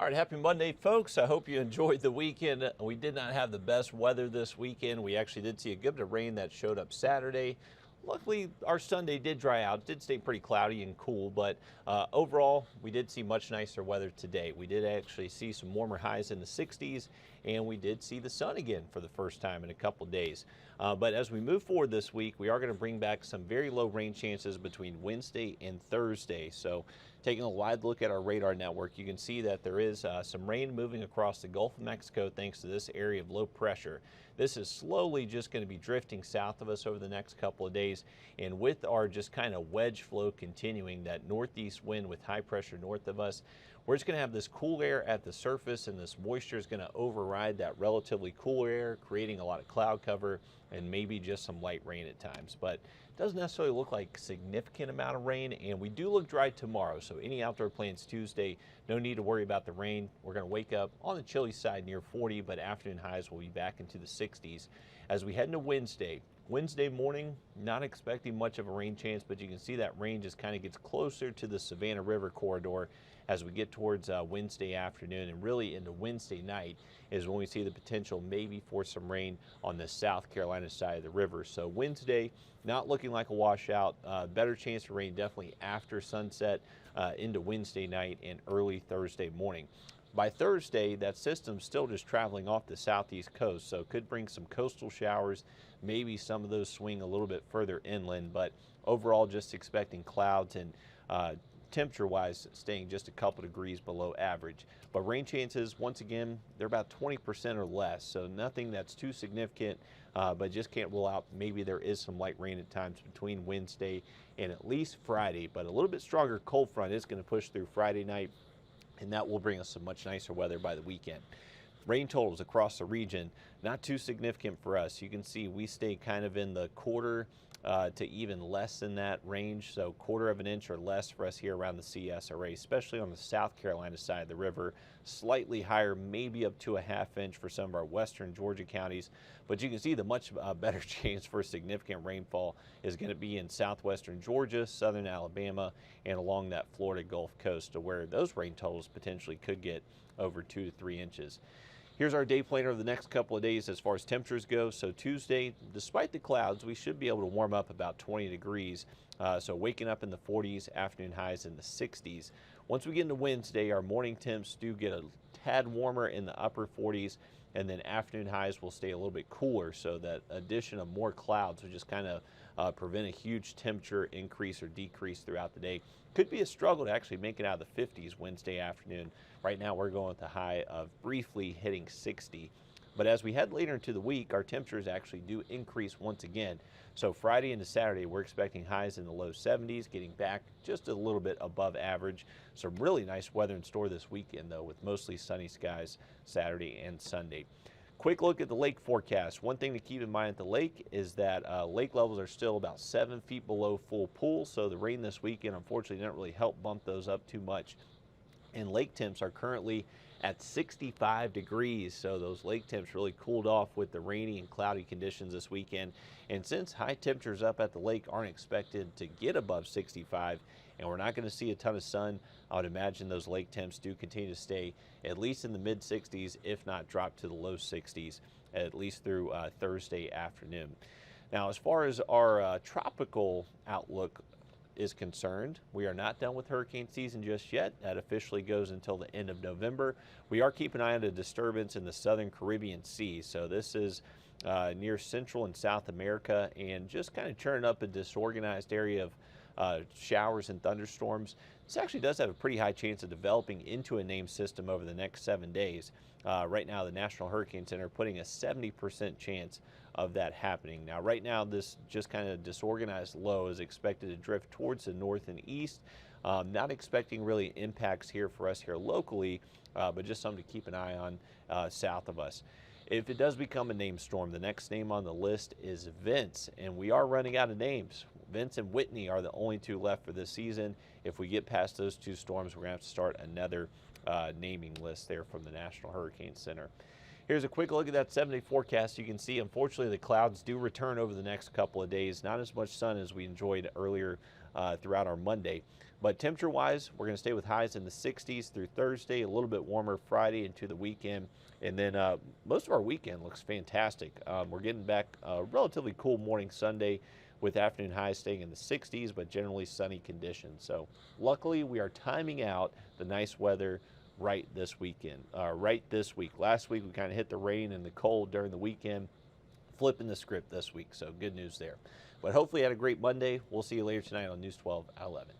All right, happy Monday, folks. I hope you enjoyed the weekend. We did not have the best weather this weekend. We actually did see a good bit of rain that showed up Saturday. Luckily, our Sunday did dry out. It did stay pretty cloudy and cool, but overall, we did see much nicer weather today. We did actually see some warmer highs in the 60s, and we did see the sun again for the first time in a couple days. But as we move forward this week, we are going to bring back some very low rain chances between Wednesday and Thursday. So taking a wide look at our radar network, you can see that there is some rain moving across the Gulf of Mexico thanks to this area of low pressure. This is slowly just going to be drifting south of us over the next couple of days. And with our just kind of wedge flow continuing, that northeast wind with high pressure north of us, we're just going to have this cool air at the surface, and this moisture is going to override that relatively cool air, creating a lot of cloud cover and maybe just some light rain at times. But it doesn't necessarily look like significant amount of rain, and we do look dry tomorrow. So any outdoor plans Tuesday, no need to worry about the rain. We're going to wake up on the chilly side near 40, but afternoon highs will be back into the 60s. As we head into Wednesday morning, not expecting much of a rain chance, but you can see that rain just kind of gets closer to the Savannah River corridor as we get towards Wednesday afternoon, and really into Wednesday night is when we see the potential maybe for some rain on the South Carolina side of the river. So Wednesday, not looking like a washout. Better chance for rain definitely after sunset into Wednesday night and early Thursday morning. By Thursday, that system's still just traveling off the southeast coast, so it could bring some coastal showers. Maybe some of those swing a little bit further inland, but overall just expecting clouds and temperature-wise staying just a couple degrees below average. But rain chances, once again, they're about 20% or less, so nothing that's too significant, but just can't rule out maybe there is some light rain at times between Wednesday and at least Friday. But a little bit stronger cold front is going to push through Friday night, and that will bring us some much nicer weather by the weekend. Rain totals across the region, not too significant for us. You can see we stay kind of in the quarter to even less than that range, so quarter of an inch or less for us here around the CSRA, especially on the South Carolina side of the river. Slightly higher, maybe up to a ½ inch for some of our western Georgia counties, but you can see the much better chance for significant rainfall is going to be in southwestern Georgia, southern Alabama, and along that Florida Gulf Coast, to where those rain totals potentially could get over 2 to 3 inches. Here's our day planner of the next couple of days as far as temperatures go. So Tuesday, despite the clouds, we should be able to warm up about 20 degrees. So waking up in the 40s, afternoon highs in the 60s. Once we get into Wednesday, our morning temps do get a tad warmer in the upper 40s, and then afternoon highs will stay a little bit cooler. So that addition of more clouds will just kind of prevent a huge temperature increase or decrease throughout the day. Could be a struggle to actually make it out of the 50s Wednesday afternoon. Right now we're going with a high of briefly hitting 60. But as we head later into the week, our temperatures actually do increase once again. So Friday into Saturday, we're expecting highs in the low 70s, getting back just a little bit above average. Some really nice weather in store this weekend, though, with mostly sunny skies Saturday and Sunday. Quick look at the lake forecast. One thing to keep in mind at the lake is that lake levels are still about 7 feet below full pool, so the rain this weekend unfortunately didn't really help bump those up too much. And lake temps are currently at 65 degrees, so those lake temps really cooled off with the rainy and cloudy conditions this weekend. And since high temperatures up at the lake aren't expected to get above 65, and we're not going to see a ton of sun, I would imagine those lake temps do continue to stay at least in the mid 60s, if not drop to the low 60s, at least through Thursday afternoon. Now, as far as our tropical outlook is concerned, we are not done with hurricane season just yet. That officially goes until the end of November. We are keeping an eye on a disturbance in the southern Caribbean Sea. So this is near Central and South America, and just kind of churning up a disorganized area of showers and thunderstorms. This actually does have a pretty high chance of developing into a named system over the next 7 days. Right now, the National Hurricane Center putting a 70% chance of that happening. Now, right now, this just kind of disorganized low is expected to drift towards the north and east. Not expecting really impacts here for us here locally, but just something to keep an eye on south of us. If it does become a named storm, the next name on the list is Vince, and we are running out of names. Vince and Whitney are the only two left for this season. If we get past those two storms, we're going to have to start another naming list there from the National Hurricane Center. Here's a quick look at that 7-day forecast. You can see, unfortunately, the clouds do return over the next couple of days. Not as much sun as we enjoyed earlier throughout our Monday. But temperature-wise, we're going to stay with highs in the 60s through Thursday, a little bit warmer Friday into the weekend. And then most of our weekend looks fantastic. We're getting back a relatively cool morning Sunday with afternoon highs staying in the 60s, but generally sunny conditions. So luckily, we are timing out the nice weather right this weekend, right this week. Last week, we kind of hit the rain and the cold during the weekend, flipping the script this week. So good news there. But hopefully, you had a great Monday. We'll see you later tonight on News 12 at 11.